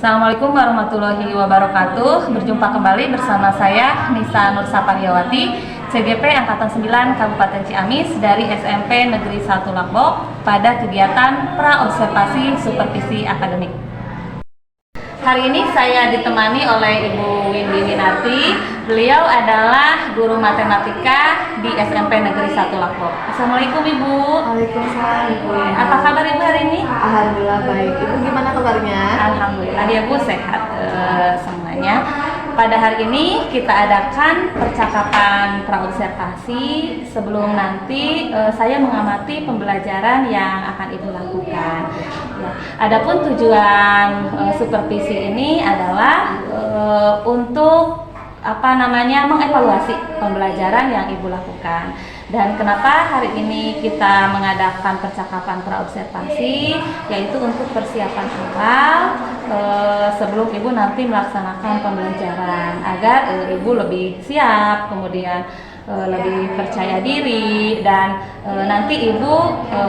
Assalamualaikum warahmatullahi wabarakatuh. Berjumpa kembali bersama saya Nisa Nur Sapariawati, CGP Angkatan 9 Kabupaten Ciamis dari SMP Negeri 1 Lombok pada kegiatan Praobservasi Supervisi Akademik. Hari ini saya ditemani oleh Ibu Windy Winarti. Beliau adalah guru matematika di SMP Negeri 1 Lombok. Assalamualaikum Ibu. Waalaikumsalam Ibu. Apa kabar Ibu hari ini? Alhamdulillah baik. Ibu gimana kabarnya? Alhamdulillah ya Bu, sehat semuanya. Pada hari ini kita adakan percakapan praobservasi sebelum nanti saya mengamati pembelajaran yang akan Ibu lakukan. Ya. Adapun tujuan supervisi ini adalah untuk mengevaluasi pembelajaran yang Ibu lakukan. Dan kenapa hari ini kita mengadakan percakapan praobservasi, yaitu untuk persiapan awal sebelum Ibu nanti melaksanakan pembelajaran agar Ibu lebih siap, kemudian lebih percaya diri, dan nanti Ibu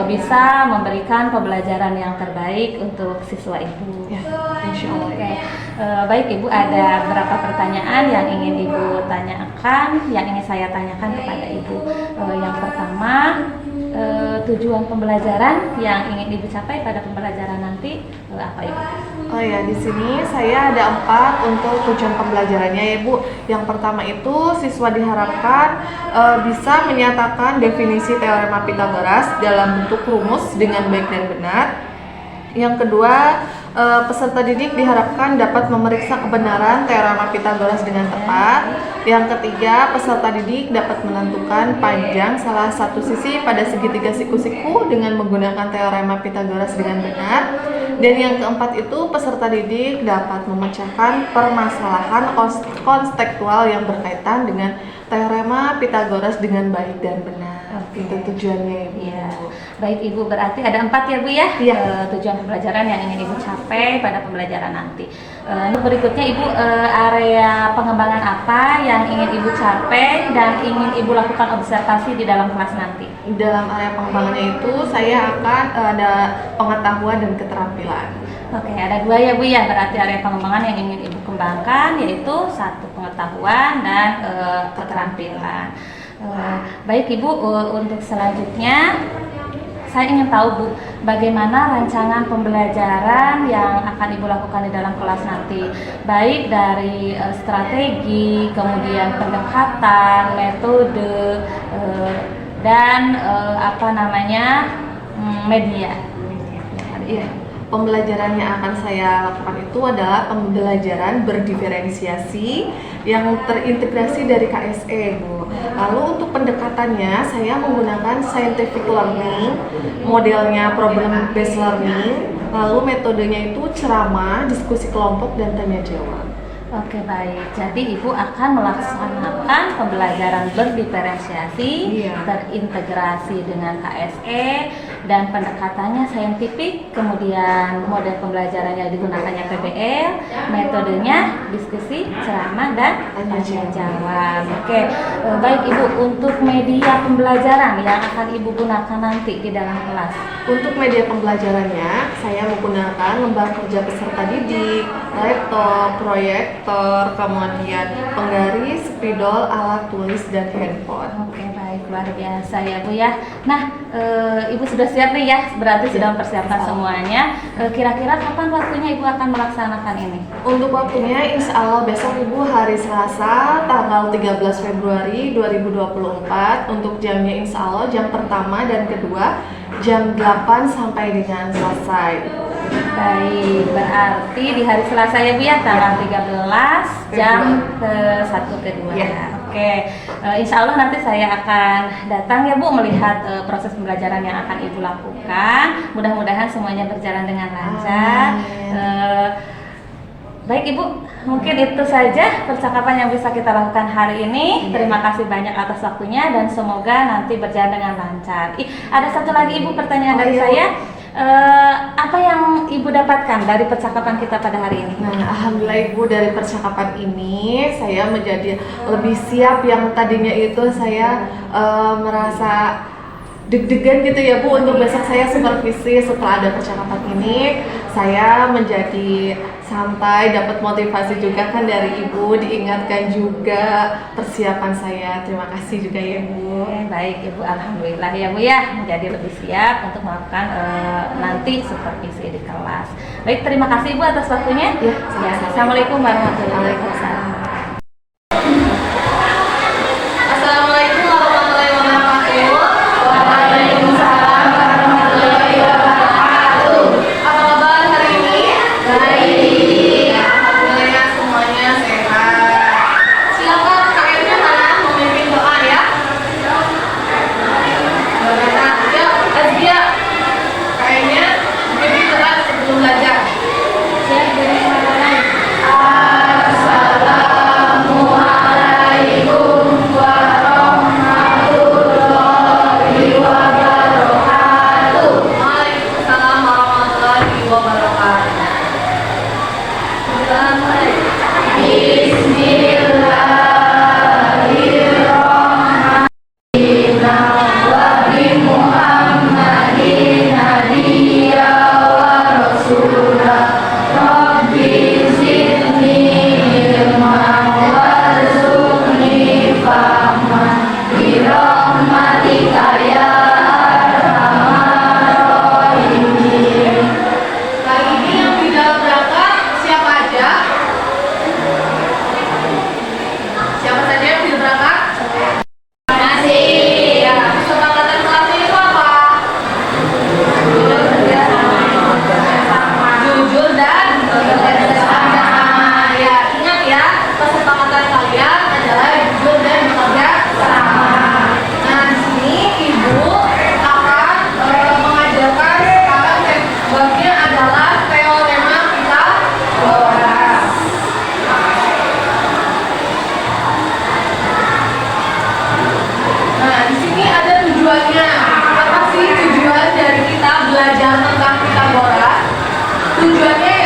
bisa memberikan pembelajaran yang terbaik untuk siswa Ibu. Ya, insya Allah. Oke. Baik Ibu, ada beberapa pertanyaan yang ingin Ibu tanyakan, yang ingin saya tanyakan kepada Ibu. Yang pertama, tujuan pembelajaran yang ingin Ibu capai pada pembelajaran nanti apa Ibu? Oh ya, di sini saya ada 4 untuk tujuan pembelajarannya ya Bu. Yang pertama itu siswa diharapkan bisa menyatakan definisi teorema Pythagoras dalam bentuk rumus dengan baik dan benar. Yang kedua, peserta didik diharapkan dapat memeriksa kebenaran teorema Pythagoras dengan tepat. Yang ketiga, peserta didik dapat menentukan panjang salah satu sisi pada segitiga siku-siku dengan menggunakan teorema Pythagoras dengan benar. Dan yang keempat itu, peserta didik dapat memecahkan permasalahan konstekstual yang berkaitan dengan teorema Pythagoras dengan baik dan benar. Itu tujuannya Ibu. Ya. Baik Ibu, berarti ada 4 ya Bu ya, tujuan pembelajaran yang ingin Ibu capai pada pembelajaran nanti. Berikutnya Ibu, area pengembangan apa yang ingin Ibu capai dan ingin Ibu lakukan observasi di dalam kelas nanti? Dalam area pengembangannya itu saya akan ada pengetahuan dan keterampilan. Oke, ada 2 ya Bu ya, berarti area pengembangan yang ingin Ibu kembangkan yaitu 1 pengetahuan dan keterampilan. Baik Ibu, untuk selanjutnya saya ingin tahu Bu, bagaimana rancangan pembelajaran yang akan Ibu lakukan di dalam kelas nanti, baik dari strategi, kemudian pendekatan, metode, dan media. Iya. Pembelajaran yang akan saya lakukan itu adalah pembelajaran berdiferensiasi yang terintegrasi dari KSE, Bu. Lalu untuk pendekatannya saya menggunakan scientific learning, modelnya problem based learning, lalu metodenya itu ceramah, diskusi kelompok, dan tanya jawab. Oke baik, jadi Ibu akan melaksanakan pembelajaran berdiferensiasi, terintegrasi dengan KSE, dan pendekatannya saintifik, kemudian model pembelajarannya digunakannya PBL, metodenya diskusi, ceramah, dan tanya jawab. Oke, baik Ibu, untuk media pembelajaran yang akan Ibu gunakan nanti di dalam kelas. Untuk media pembelajarannya, saya menggunakan lembar kerja peserta didik, laptop, proyektor, kemudian penggaris, spidol, alat tulis, dan handphone. Oke, baik, luar biasa ya Bu ya. Nah, Ibu sudah siap nih ya, berarti sudah mempersiapkan semuanya. Kira-kira kapan waktunya Ibu akan melaksanakan ini? Untuk waktunya, insya Allah besok Ibu hari Selasa, tanggal 13 Februari 2024. Untuk jamnya insya Allah jam pertama dan kedua, jam 8 sampai dengan selesai. Baik, berarti di hari Selasa ya Bu ya, tanggal 13 jam ke-1 ke-2 ya. Oke, insya Allah nanti saya akan datang ya Bu melihat proses pembelajaran yang akan Ibu lakukan. Mudah-mudahan semuanya berjalan dengan lancar. Baik Ibu, mungkin itu saja percakapan yang bisa kita lakukan hari ini. Terima kasih banyak atas waktunya dan semoga nanti berjalan dengan lancar. Ada satu lagi Ibu pertanyaan dari saya. Apa yang Ibu dapatkan dari percakapan kita pada hari ini? Nah, alhamdulillah Ibu, dari percakapan ini saya menjadi lebih siap. Yang tadinya itu saya merasa deg-degan gitu ya Bu, untuk besok saya supervisi. Setelah ada percakapan ini, saya menjadi santai, dapat motivasi juga kan dari Ibu, diingatkan juga persiapan saya. Terima kasih juga ya Bu. Baik Ibu, alhamdulillah ya Bu ya, menjadi lebih siap untuk melakukan nanti supervisi di kelas. Baik, terima kasih Ibu atas waktunya. Ya, Assalamualaikum warahmatullahi wabarakatuh. Assalamualaikum warahmatullahi wabarakatuh. Waalaikumsalam warahmatullahi wabarakatuh. Apa kabar hari ini? Baik. Alhamdulillah ya, semuanya sehat. Silakan KM-nya mana memimpin doa ya. Nah, ya, Azia. KM-nya memimpin doa sebelum belajar. Siap dari mana? Assalamualaikum warahmatullahi wabarakatuh. Waalaikumsalam warahmatullahi wabarakatuh. Kali ini yang tidak berangkat siapa aja? Siapa saja yang tidak berangkat? Ya, kesepakatan kelasnya itu apa? Jujur dan bekerja sama. Ya, ingat ya, kesepakatan kalian adalah jujur dan bekerja sama. Nah, di sini Ibu akan mengajarkan sekarang babnya adalah teorema Pythagoras. Nah, di sini ada tujuannya. Apa sih tujuan dari kita belajar tentang Pythagoras? Tujuannya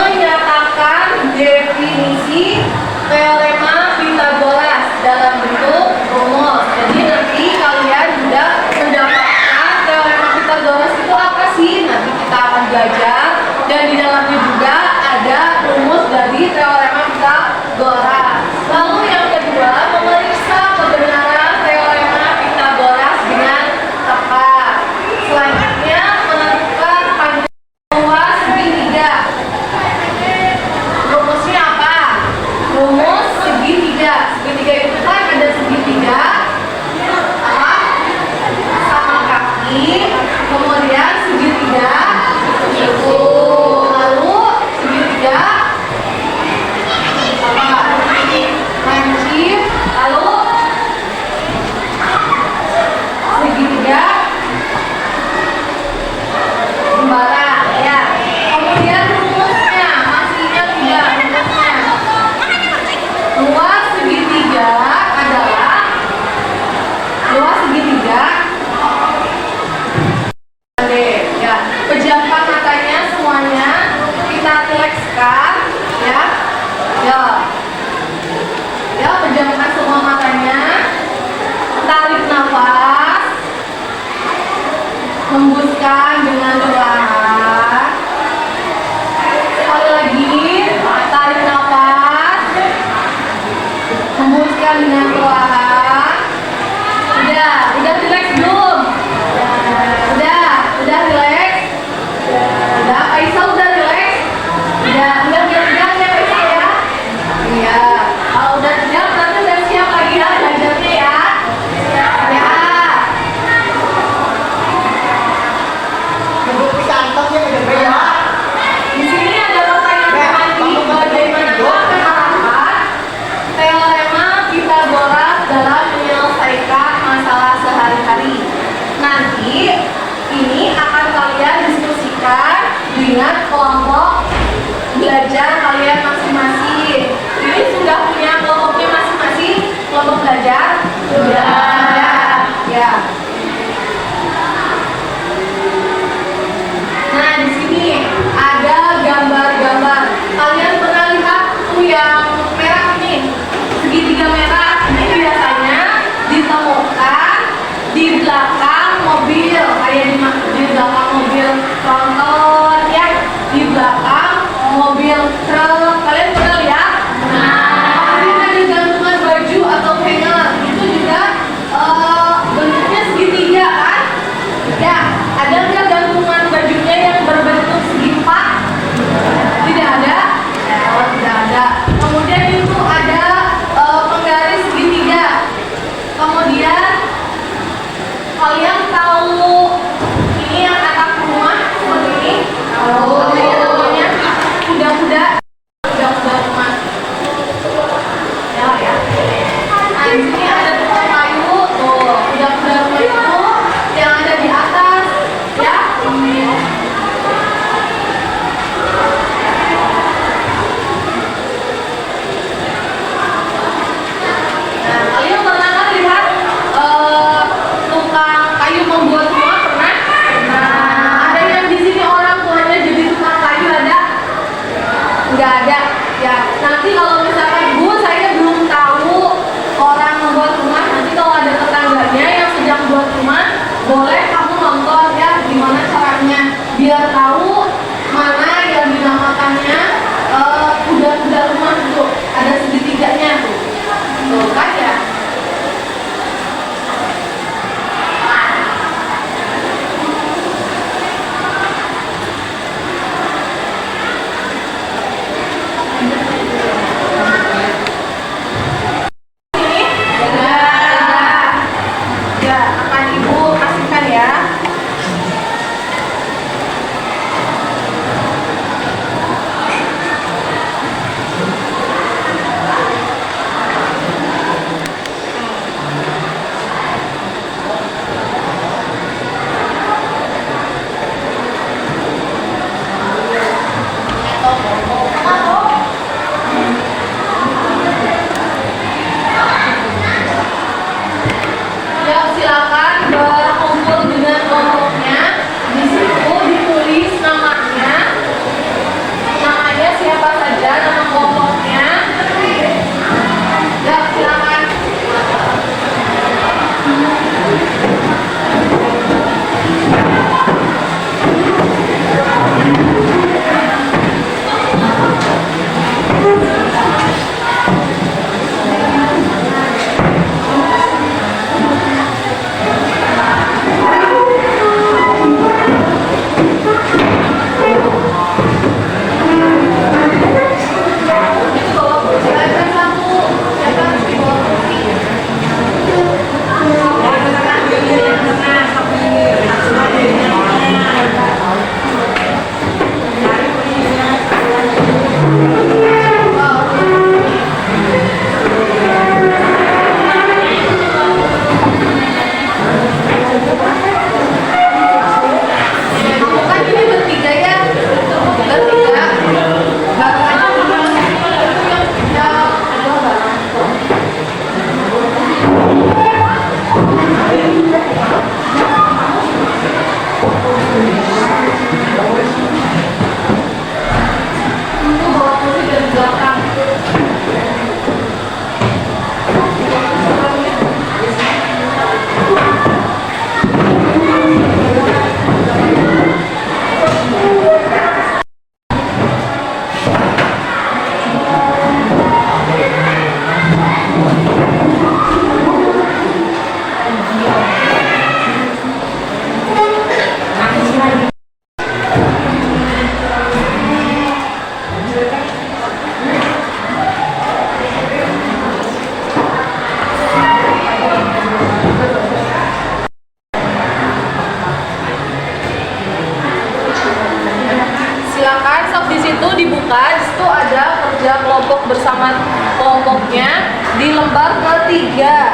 menyatakan definisi teorema Pythagoras dalam bentuk rumus. Jadi nanti kalian juga mendapatkan teorema Pythagoras itu apa sih? Nanti kita akan belajar dan di dalamnya juga ada rumus dari teorema Pythagoras. Lalu yang kedua, memeriksa kebenaran teorema Pythagoras dengan tepat. Selanjutnya, menentukan panjang luas segitiga. Rumusnya apa? Rumus segitiga. Segitiga itu kan ada segitiga apa? Sama kaki, kemudian segitiga itu, lalu segitiga apa? Lancip, lalu segitiga kembaran ya. Kemudian rumusnya, masih ingat tidak rumusnya? Luas segitiga adalah luas segitiga ya. Pejamkan matanya semuanya, kita rilekskan ya. Ya, pejamkan semua matanya. Tarik nafas. Hembuskan dengan perlahan. Sekali lagi, tarik nafas. Hembuskan dengan perlahan. Udah rileks belum? Udah rileks? Udah, Aisyah udah rileks? Udah tegang ya Aisyah ya? Iya. Kalau udah tegang berarti udah siap lagi ya belajarnya ya? Ya. Di sini ada pertanyaan lagi, bagaimanakah penerapan teorema Pythagoras dalam menyelesaikan masalah sehari-hari? Nanti ini akan kalian diskusikan dengan kelompok belajar kalian masing-masing. Ini sudah punya kelompoknya masing-masing, kelompok belajar? Sudah. Ya. Nah, di sini ada gambar-gambar. Kalian pernah lihat tuh yang merah ini? Segitiga merah ini biasanya ditemukan di belakang mobil, kayak di belakang mobil tronton ya, di belakang mobil boleh kamu nonton ya gimana caranya biar tahu mana yang dinamakannya kuda-kuda rumah tuh. Ada segitiganya tuh. Tuh kan ya. Silakan berkumpul dengan kelompoknya. Di situ ditulis namanya siapa saja, nama kelompoknya. Ya, silakan. Silakan sok di situ dibuka. Di situ ada kerja kelompok bersama kelompoknya di lembar ketiga.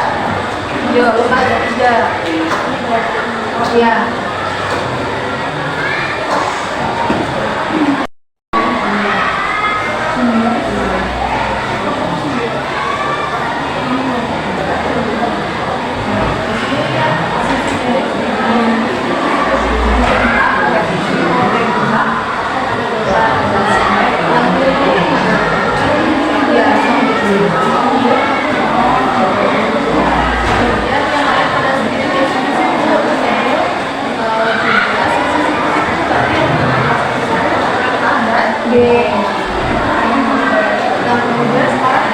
Yo, lembar ketiga. Ya. Nah, kemudian sekarang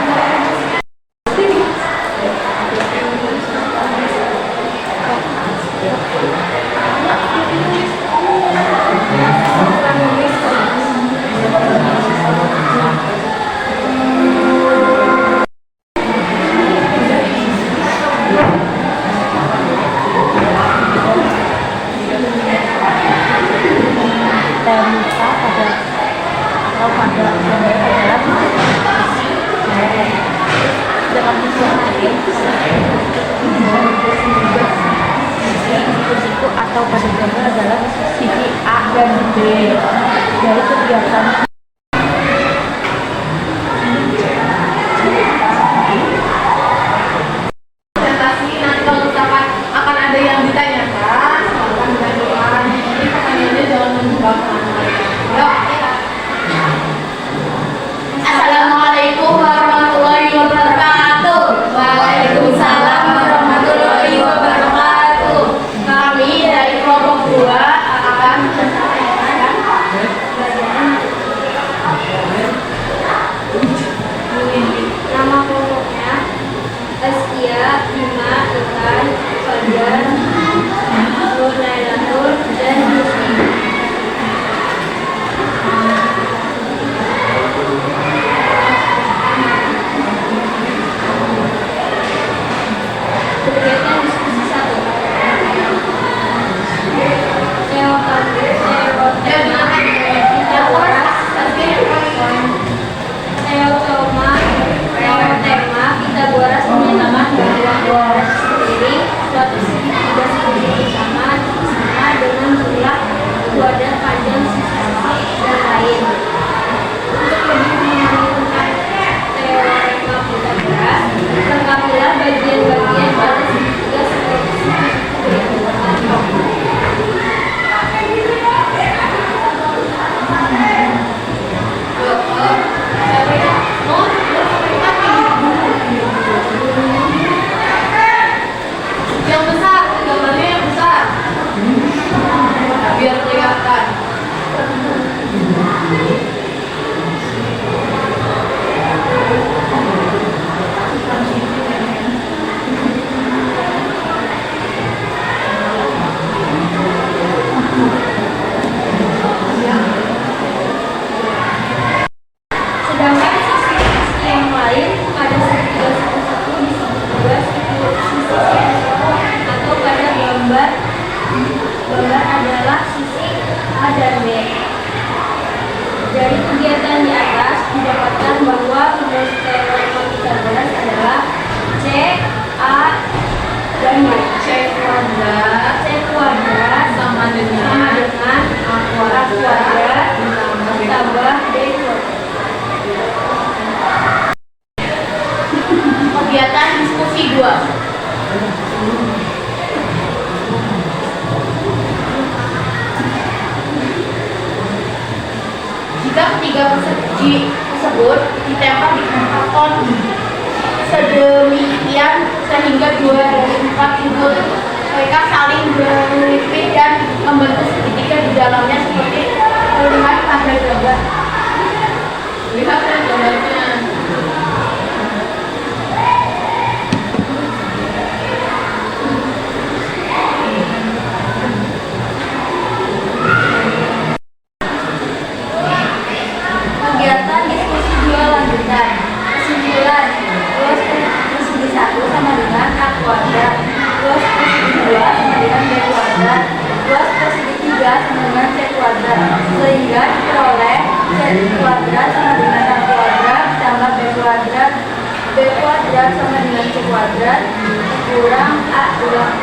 sini. Atau pada gambar adalah sisi A dan B dari kegiatan presentasi. Nanti kalau misalkan akan ada yang ditanyakan, silakan ditanyakan. Jadi pertanyaannya jangan membanggakan. Yuk, ya. Assalamualaikum warahmatullahi wabarakatuh. Waalaikumsalam warahmatullahi wabarakatuh. Kami sisi A dan B. Dari kegiatan di atas didapatkan bahwa rumus teorema Pythagoras adalah C, A, dan B. C kuadrat sama dengan A kuadrat ditambah B kuadrat. Kegiatan diskusi 2. Jika ketiga persegi tersebut ditempel di karton sedemikian sehingga 2 dari 4 sudut mereka saling berlipit dan membentuk segitiga di dalamnya seperti terlihat pada gambar. Lihat gambarnya. Kegiatan diskusi 2 lanjutan. Kesimpulan, ruas persegi 1 sama dengan A kuadrat, ruas persegi 2 sama dengan B kuadrat, ruas persegi 3 sama dengan C kuadrat, sehingga diperoleh C kuadrat sama dengan A kuadrat tambah B kuadrat, B kuadrat sama dengan C kuadrat kurang A ulang.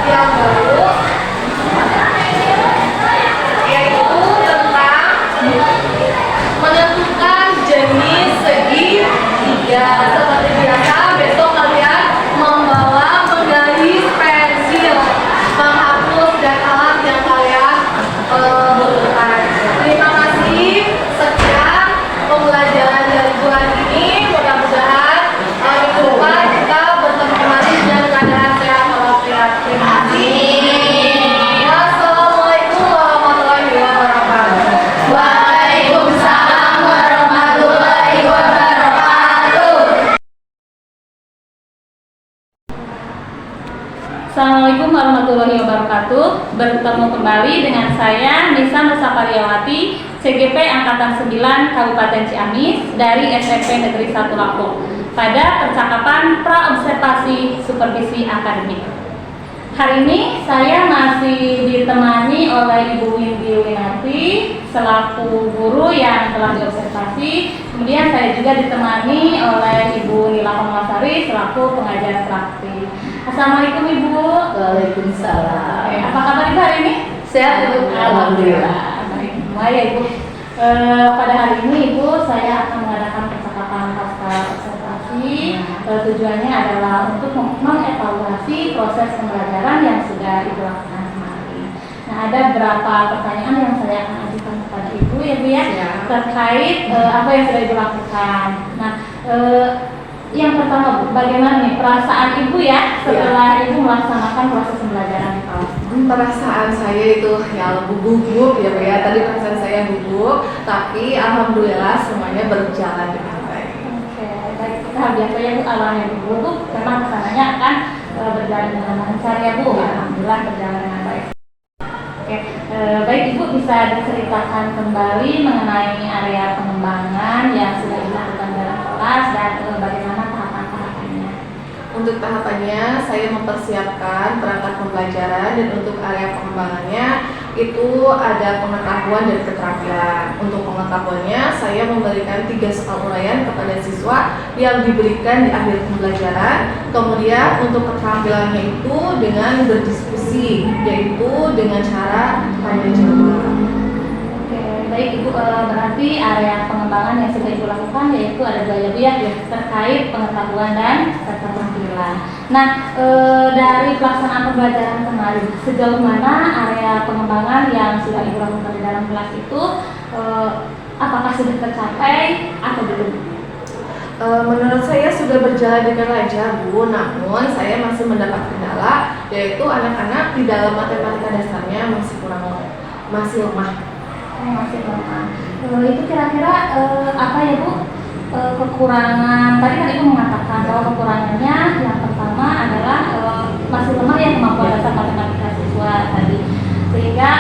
yang baru, yaitu tentang menentukan jenis segitiga. Seperti biasa, besok kalian membawa penggaris, pensil, penghapus, dan alat yang kalian butuhkan. Terima kasih. Sekian pembelajaran dari bulan ini. Mudah-mudahan minggu depan kita bertemu kembali dengan keadaan sehat walafiat. Terima kasih. Wassalamualaikum warahmatullahi wabarakatuh. Waalaikumsalam warahmatullahi wabarakatuh. Assalamualaikum warahmatullahi wabarakatuh. Bertemu kembali dengan saya Nisa Nusapariawati, CGP Angkatan 9 Kabupaten Ciamis dari SMP Negeri 1 Lampung pada percakapan pra-observasi supervisi akademik. Hari ini saya masih ditemani oleh Ibu Windy Winarti selaku guru yang telah diobservasi. Kemudian saya juga ditemani oleh Ibu Nila Komalasari selaku pengajar praktik. Assalamualaikum Ibu. Waalaikumsalam. Apa kabar Ibu hari ini? Sehat, Ibu. Alhamdulillah. Baik, ya Ibu. Pada hari ini Ibu saya akan mengadakan percakapan pasca observasi. Tujuannya adalah untuk mengevaluasi proses pembelajaran yang sudah Ibu lakukan kemarin. Nah, ada beberapa pertanyaan yang saya akan ajukan kepada Ibu ya Bu ya, terkait apa yang sudah Ibu lakukan. Nah, yang pertama Bu, bagaimana nih perasaan Ibu ya setelah Ibu melaksanakan proses pembelajaran di kelas? Perasaan saya itu ya gugup ya Bu ya. Tadi perasaan saya gugup, tapi alhamdulillah semuanya berjalan dengan baik. Oke, baik. Kita biasanya Bu awalnya gugup, memang kesananya akan berjalan dengan lancar ya Bu. Alhamdulillah berjalan dengan baik. Oke, baik Ibu bisa diceritakan kembali mengenai area pengembangan yang sudah dilakukan dalam kelas dan bagaimana tahapan-tahapannya. Untuk tahapannya, saya mempersiapkan perangkat pembelajaran dan untuk area pengembangannya itu ada pengetahuan dan keterampilan. Untuk pengetahuannya, saya memberikan 3 soal uraian kepada siswa yang diberikan di akhir pembelajaran. Kemudian untuk keterampilannya itu dengan berdiskusi, yaitu dengan cara tanya jawab. Oke, baik Ibu, berarti area pengembangan yang sudah Ibu lakukan yaitu ada 2 ya Bu ya, terkait pengetahuan dan keterampilan. Nah, dari pelaksanaan pembelajaran kemarin, sejauh mana area pengembangan yang sudah Ibu lakukan di dalam kelas itu apakah sudah tercapai atau belum? Menurut saya sudah berjalan dengan lancar Bu, namun saya masih mendapat kendala, yaitu anak-anak di dalam matematika dasarnya masih lemah. Masih lemah. Itu kira-kira apa ya Bu? Kekurangan tadi kan Ibu mengatakan bahwa kekurangannya yang pertama adalah masih lemah ya kemampuan dasar matematika siswa tadi, sehingga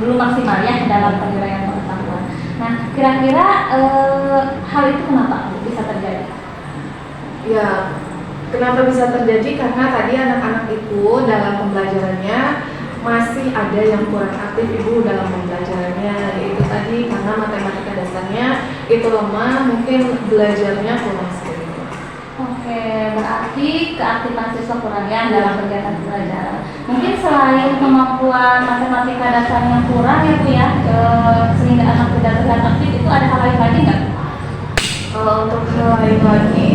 belum maksimal ya dalam penilaian pengetahuan. Nah, kira-kira hal itu kenapa bisa terjadi? Ya, kenapa bisa terjadi? Karena tadi anak-anak itu dalam pembelajarannya masih ada yang kurang aktif Ibu dalam pembelajarannya, yaitu tadi karena matematika dasarnya itu lemah, mungkin belajarnya kurang sering. Oke, berarti keaktifan siswa kurang ya dalam kegiatan pembelajaran. Mungkin selain kemampuan matematika dasarnya kurang ya Bu ya, sehingga anak tidak terlihat aktif, itu ada hal lain lagi nggak? Kalau untuk hal lain lagi,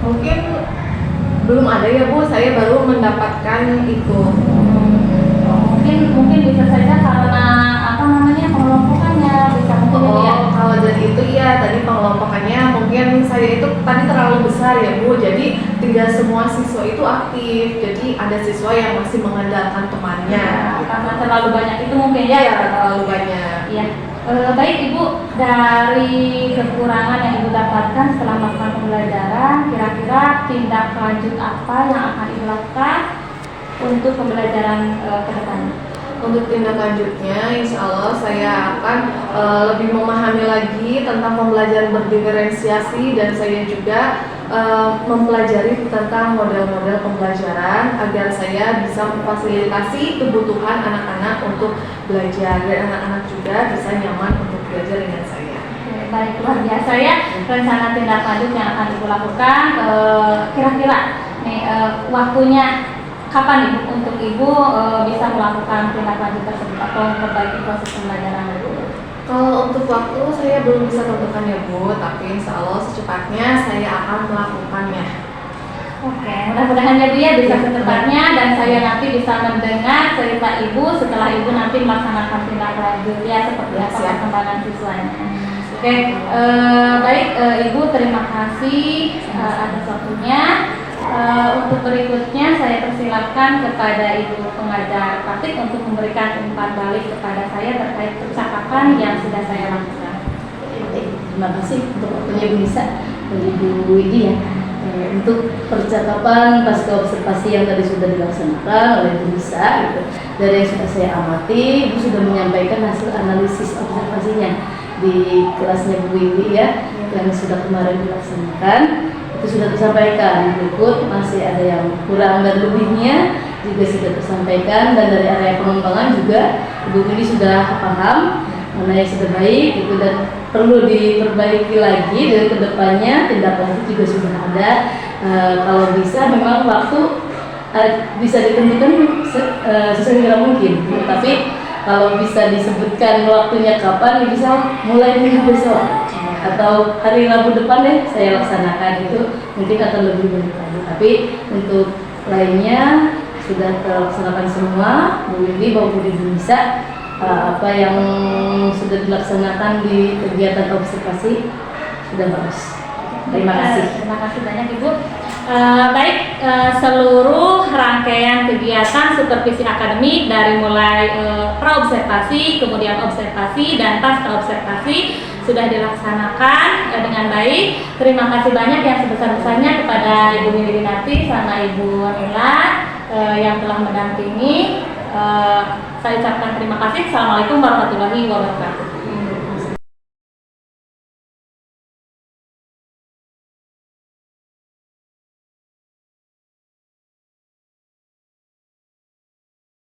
mungkin belum ada ya Bu, saya baru mendapatkan itu. Mungkin bisa saja karena apa namanya pengelompokannya bisa mungkin ya. Kalau dari itu ya tadi pengelompokannya mungkin saya itu tadi terlalu besar ya Bu, jadi tidak semua siswa itu aktif, jadi ada siswa yang masih mengandalkan temannya. Karena terlalu banyak itu mungkin ya. Ya terlalu banyak. Iya. Baik Ibu, dari kekurangan yang Ibu dapatkan setelah melakukan pembelajaran, kira-kira tindak lanjut apa yang akan Ibu lakukan untuk pembelajaran ke depannya? Untuk tindak lanjutnya, insya Allah saya akan lebih memahami lagi tentang pembelajaran berdiferensiasi, dan saya juga mempelajari tentang model-model pembelajaran agar saya bisa memfasilitasi kebutuhan anak-anak untuk belajar, dan anak-anak juga bisa nyaman untuk belajar dengan saya. Baik, luar biasa ya rencana tindak lanjut yang akan Ibu lakukan. Kira-kira nih waktunya kapan Ibu untuk Ibu bisa melakukan tindak lanjut tersebut atau memperbaiki proses pembelajaran Ibu? Kalau untuk waktu saya belum bisa tentukan ya Bu, tapi insya Allah secepatnya saya akan melakukannya. Oke, mudah-mudahan ya Bu ya bisa secepatnya dan saya nanti bisa mendengar cerita Ibu setelah Ibu nanti melaksanakan tindak lanjut ya seperti apa Siap. perkembangan siswanya. Oke, baik Ibu, terima kasih atas waktunya. Untuk berikutnya saya persilakan kepada Ibu pengajar praktik untuk memberikan umpan balik kepada saya terkait percakapan yang sudah saya lakukan. Terima kasih untuk waktunya Bu Nisa dan Ibu Widi ya. Untuk percakapan pasca observasi yang tadi sudah dilaksanakan oleh Bu Nisa gitu. Dari yang sudah saya amati, Ibu sudah menyampaikan hasil analisis observasinya di kelasnya Bu Widi ya, yang sudah kemarin dilaksanakan. Itu sudah tersampaikan. Berikut masih ada yang kurang dan lebihnya juga sudah tersampaikan, dan dari area pengembangan juga Ibu Widi sudah paham mana yang sudah baik itu dan perlu diperbaiki lagi dari kedepannya. Tindak lanjut juga sudah ada. Kalau bisa memang waktu bisa ditentukan sesegera mungkin, tapi kalau bisa disebutkan waktunya kapan, bisa mulai minggu besok atau hari Rabu depan deh saya laksanakan, itu mungkin akan lebih baik lagi. Tapi untuk lainnya sudah terlaksanakan semua. Bu Windy maupun Ibu Nisa, apa yang sudah dilaksanakan di kegiatan observasi sudah bagus. Terima kasih. Terima kasih banyak Ibu. Baik, seluruh rangkaian kegiatan supervisi akademik dari mulai pra-observasi, kemudian observasi, dan pasca observasi sudah dilaksanakan dengan baik. Terima kasih banyak yang sebesar-besarnya kepada Ibu Wiwinati sama Ibu Nila yang telah mendampingi. Saya ucapkan terima kasih. Assalamualaikum warahmatullahi wabarakatuh.